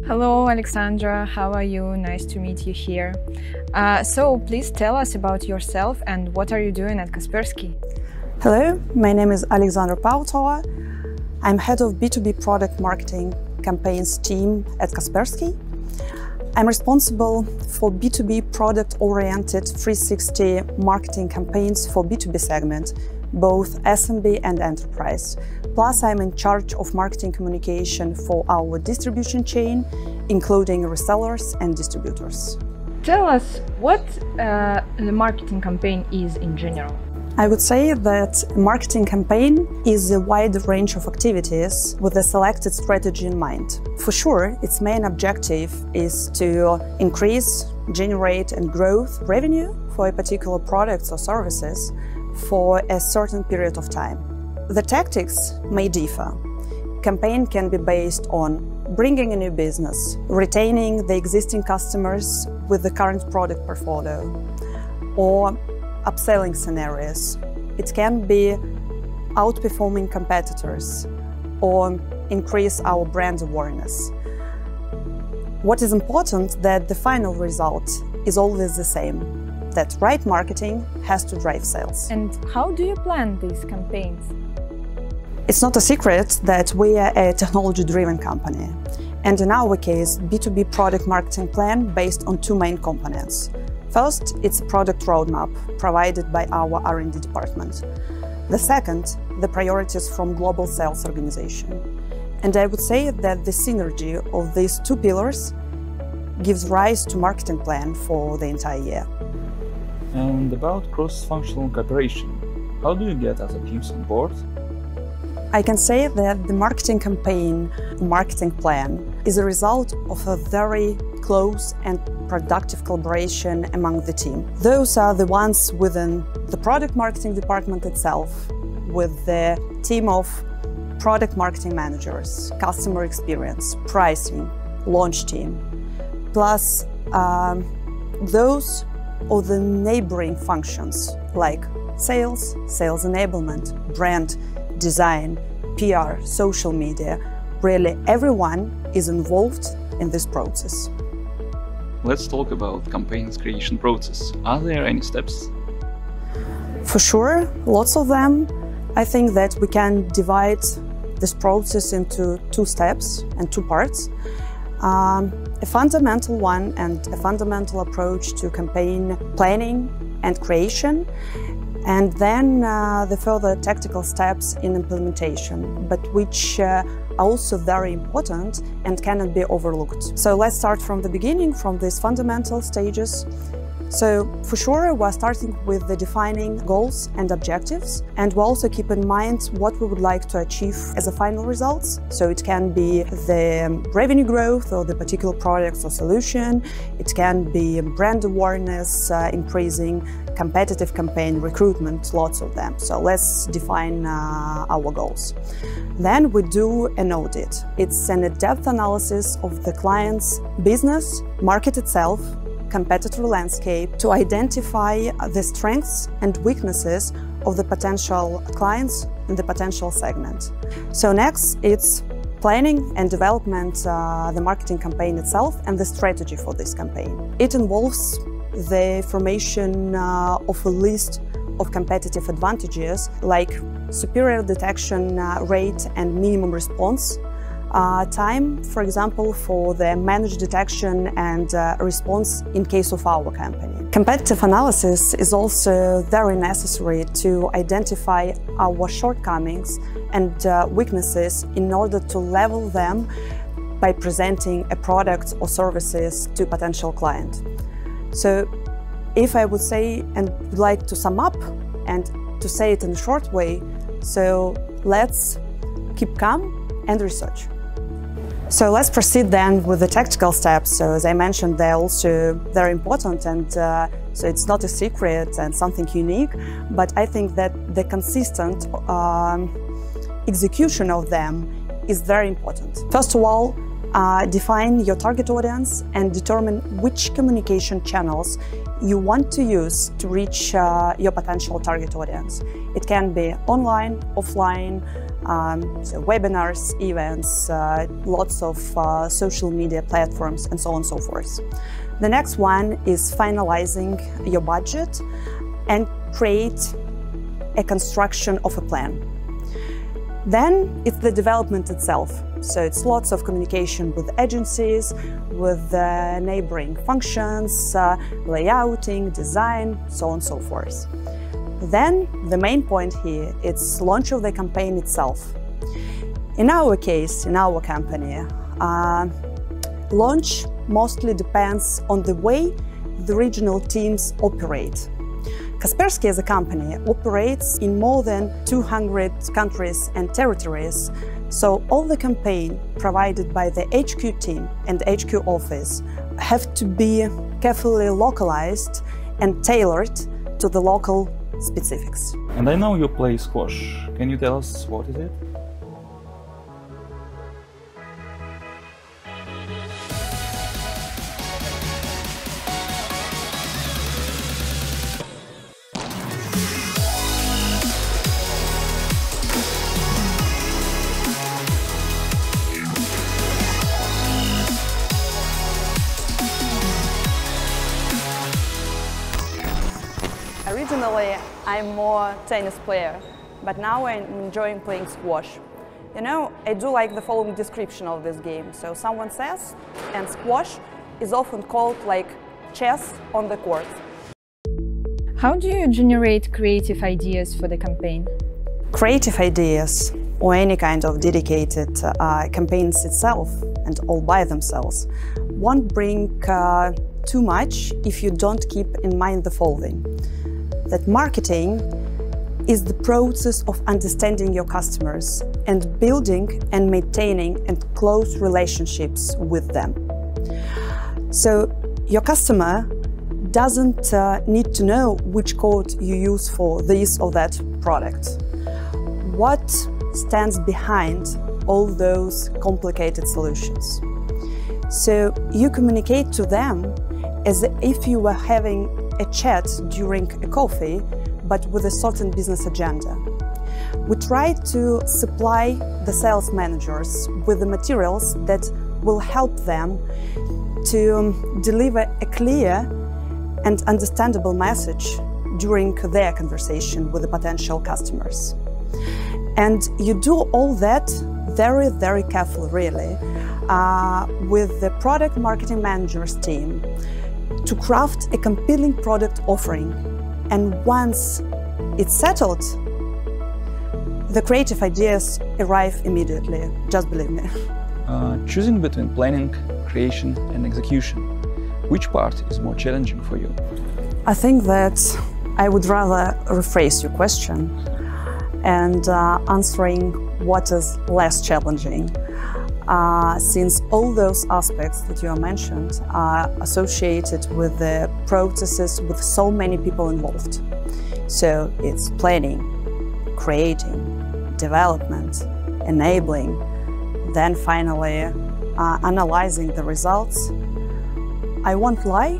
Hello, Alexandra. How are you? Nice to meet you here. So please tell us about yourself and what are you doing at Kaspersky? Hello, my name is Alexandra Pautova. I'm head of B2B product marketing campaigns team at Kaspersky. I'm responsible for B2B product-oriented 360 marketing campaigns for B2B segment, both SMB and enterprise. Plus, I'm in charge of marketing communication for our distribution chain, including resellers and distributors. Tell us what the marketing campaign is in general. I would say that a marketing campaign is a wide range of activities with a selected strategy in mind. For sure, its main objective is to increase, generate and grow revenue for a particular product or services for a certain period of time. The tactics may differ. Campaign can be based on bringing a new business, retaining the existing customers with the current product portfolio, or upselling scenarios. It can be outperforming competitors or increase our brand awareness. What is important that the final result is always the same, that right marketing has to drive sales. And how do you plan these campaigns? It's not a secret that we are a technology-driven company. And in our case, B2B product marketing plan based on two main components. First, it's a product roadmap provided by our R&D department. The second, the priorities from global sales organization. And I would say that the synergy of these two pillars gives rise to marketing plan for the entire year. And about cross-functional cooperation, how do you get other teams on board? I can say that the marketing campaign, marketing plan, is a result of a very close and productive collaboration among the team. Those are the ones within the product marketing department itself, with the team of product marketing managers, customer experience, pricing, launch team, plus those of the neighboring functions like sales, sales enablement, brand, design, PR, social media. Really everyone is involved in this process. Let's talk about campaigns creation process. Are there any steps? For sure, lots of them. I think that we can divide this process into two steps and two parts. A fundamental one and a fundamental approach to campaign planning and creation, and then the further tactical steps in implementation, but which are also very important and cannot be overlooked. So let's start from the beginning, from these fundamental stages. So for sure, we're starting with the defining goals and objectives, and we also keep in mind what we would like to achieve as a final results. So it can be the revenue growth of the particular product or solution, it can be brand awareness, increasing competitive campaign recruitment, lots of them. So let's define our goals. Then we do an audit. It's an in-depth analysis of the client's business, market itself, competitor landscape to identify the strengths and weaknesses of the potential clients in the potential segment. So next, it's planning and development, the marketing campaign itself and the strategy for this campaign. It involves the formation of a list of competitive advantages like superior detection rate and minimum response time, for example, for the managed detection and response in case of our company. Competitive analysis is also very necessary to identify our shortcomings and weaknesses in order to level them by presenting a product or services to potential client. So if I would say and would like to sum up and to say it in a short way, so let's keep calm and research. So let's proceed then with the tactical steps. So as I mentioned, they're also very important, and so it's not a secret and something unique, but I think that the consistent execution of them is very important. First of all, define your target audience and determine which communication channels you want to use to reach your potential target audience. It can be online, offline, so webinars, events, lots of social media platforms, and so on and so forth. The next one is finalizing your budget and create a construction of a plan. Then it's the development itself. So it's lots of communication with agencies, with neighboring functions, layouting, design, so on and so forth. Then the main point here, it's launch of the campaign itself. In our case, in our company, launch mostly depends on the way the regional teams operate. Kaspersky as a company operates in more than 200 countries and territories, so all the campaign provided by the HQ team and HQ office have to be carefully localized and tailored to the local specifics. And I know you play squash. Can you tell us what is it? Originally, I'm more tennis player, but now I'm enjoying playing squash. You know, I do like the following description of this game. So someone says, and squash is often called like chess on the court. How do you generate creative ideas for the campaign? Creative ideas, or any kind of dedicated campaigns itself, and all by themselves, won't bring too much if you don't keep in mind the following. That marketing is the process of understanding your customers and building and maintaining and close relationships with them. So your customer doesn't need to know which code you use for this or that product. What stands behind all those complicated solutions? So you communicate to them as if you were having a chat during a coffee, but with a certain business agenda. We try to supply the sales managers with the materials that will help them to deliver a clear and understandable message during their conversation with the potential customers. And you do all that very, very carefully, really, with the product marketing managers team, to craft a compelling product offering. And once it's settled, the creative ideas arrive immediately, just believe me. Choosing between planning, creation and execution, which part is more challenging for you? I think that I would rather rephrase your question and answering what is less challenging. Since all those aspects that you mentioned are associated with the processes with so many people involved. So it's planning, creating, development, enabling, then finally analyzing the results. I won't lie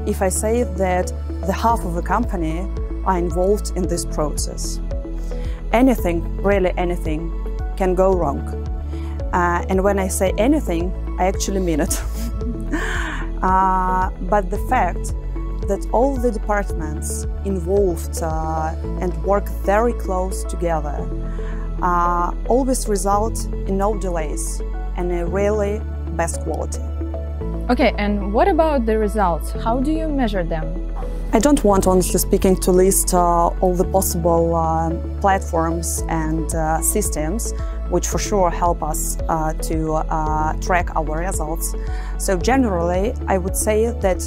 if I say that the half of the company are involved in this process. Anything, really anything, can go wrong. And when I say anything, I actually mean it. But the fact that all the departments involved and work very close together always result in no delays and a really best quality. Okay, and what about the results? How do you measure them? I don't want, honestly speaking, to list all the possible platforms and systems which for sure help us to track our results. So generally, I would say that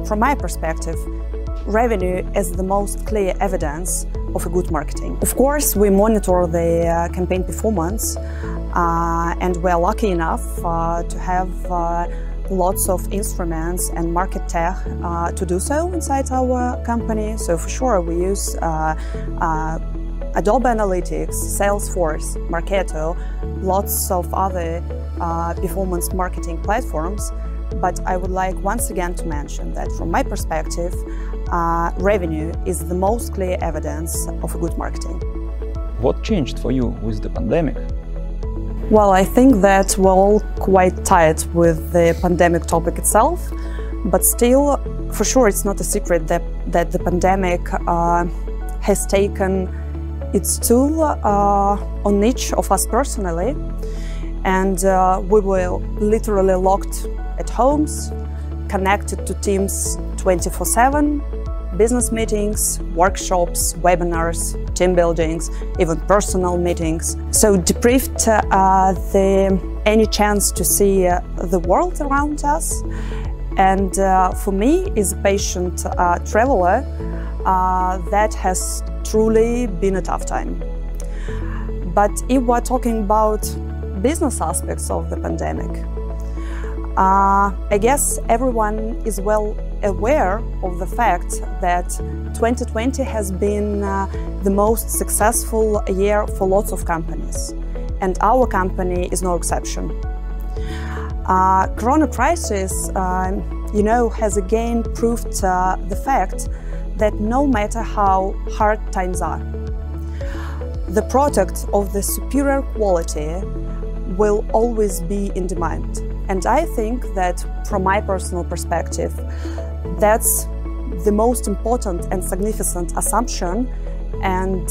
from my perspective, revenue is the most clear evidence of a good marketing. Of course, we monitor the campaign performance and we're lucky enough to have lots of instruments and market tech to do so inside our company. So for sure we use Adobe Analytics, Salesforce, Marketo, lots of other performance marketing platforms. But I would like once again to mention that from my perspective, revenue is the most clear evidence of a good marketing. What changed for you with the pandemic? Well, I think that we're all quite tired with the pandemic topic itself, but still, for sure, it's not a secret that the pandemic has taken its toll on each of us personally, and we were literally locked at homes, connected to Teams 24/7, business meetings, workshops, webinars, team buildings, even personal meetings. So deprived any chance to see the world around us. And for me, as a patient traveler, that has truly been a tough time. But if we're talking about business aspects of the pandemic, I guess everyone is well aware of the fact that 2020 has been the most successful year for lots of companies, and our company is no exception. Corona crisis, has again proved the fact that no matter how hard times are, the product of the superior quality will always be in demand. And I think that, from my personal perspective, that's the most important and significant assumption and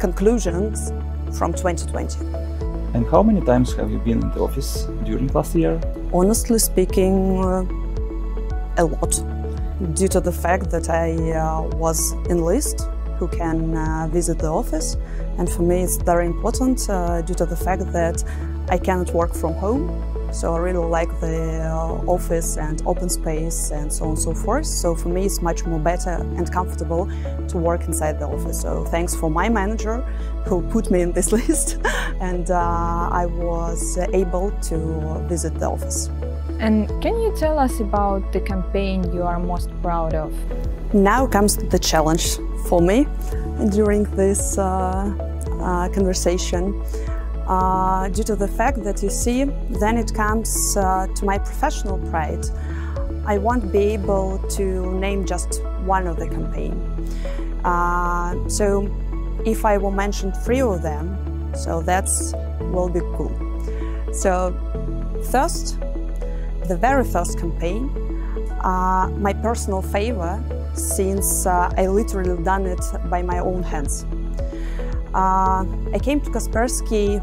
conclusions from 2020. And how many times have you been in the office during last year? Honestly speaking, a lot, due to the fact that I was enlisted who can visit the office. And for me it's very important due to the fact that I cannot work from home. So I really like the office and open space and so on and so forth. So for me it's much more better and comfortable to work inside the office. So thanks for my manager who put me in this list and I was able to visit the office. And can you tell us about the campaign you are most proud of? Now comes the challenge for me during this conversation. Due to the fact that, you see, then it comes to my professional pride. I won't be able to name just one of the campaign. So if I will mention 3 of them, so that's will be cool. So first, the very first campaign, my personal favor, since I literally done it by my own hands. I came to Kaspersky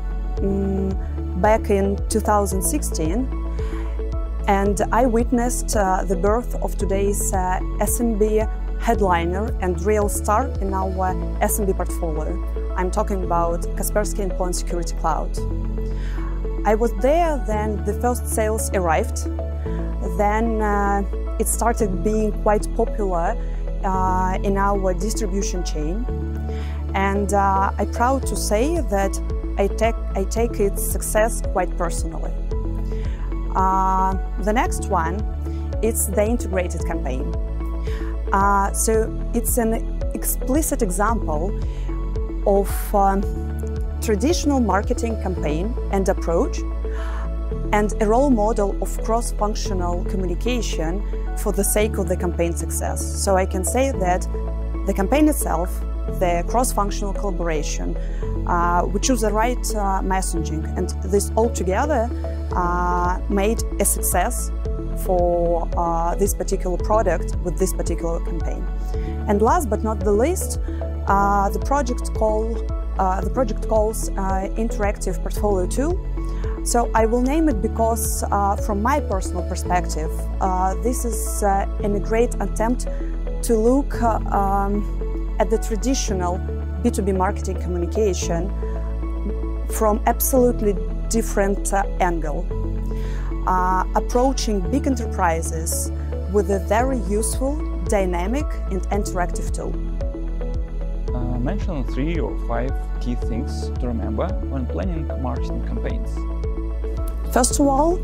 back in 2016 and I witnessed the birth of today's SMB headliner and real star in our SMB portfolio. I'm talking about Kaspersky Endpoint Security Cloud. I was there then the first sales arrived, then it started being quite popular in our distribution chain. And I'm proud to say that I take its success quite personally. The next one, it's the integrated campaign. So it's an explicit example of traditional marketing campaign and approach and a role model of cross-functional communication for the sake of the campaign success. So I can say that the campaign itself, the cross-functional collaboration, we choose the right messaging, and this all together made a success for this particular product with this particular campaign. And last but not the least, the project calls Interactive Portfolio Tool. So I will name it because, from my personal perspective, this is a great attempt to look at the traditional B2B marketing communication from absolutely different angle, approaching big enterprises with a very useful, dynamic and interactive tool. Mention 3 or 5 key things to remember when planning marketing campaigns. First of all,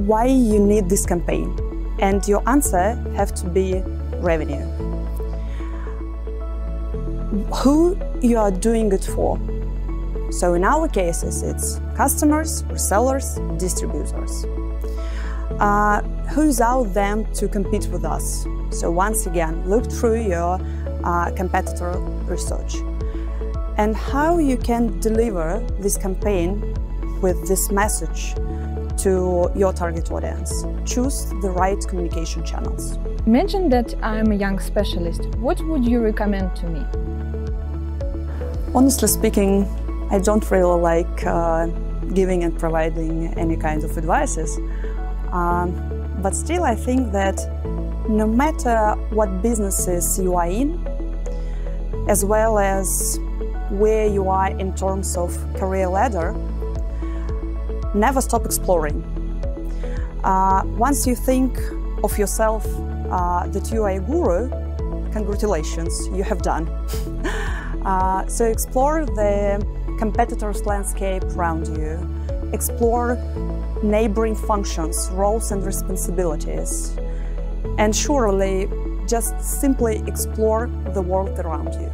why you need this campaign, and your answer have to be revenue. Who you are doing it for. So in our cases, it's customers, resellers, distributors. Who's out there to compete with us? So once again, look through your competitor research. and how you can deliver this campaign with this message to your target audience. Choose the right communication channels. Imagine that I'm a young specialist. What would you recommend to me? Honestly speaking, I don't really like giving and providing any kind of advices. But still, I think that no matter what businesses you are in, as well as where you are in terms of career ladder, never stop exploring. Once you think of yourself that you are a guru, congratulations, you have done. So explore the competitors' landscape around you. Explore neighboring functions, roles and responsibilities. And surely, just simply explore the world around you.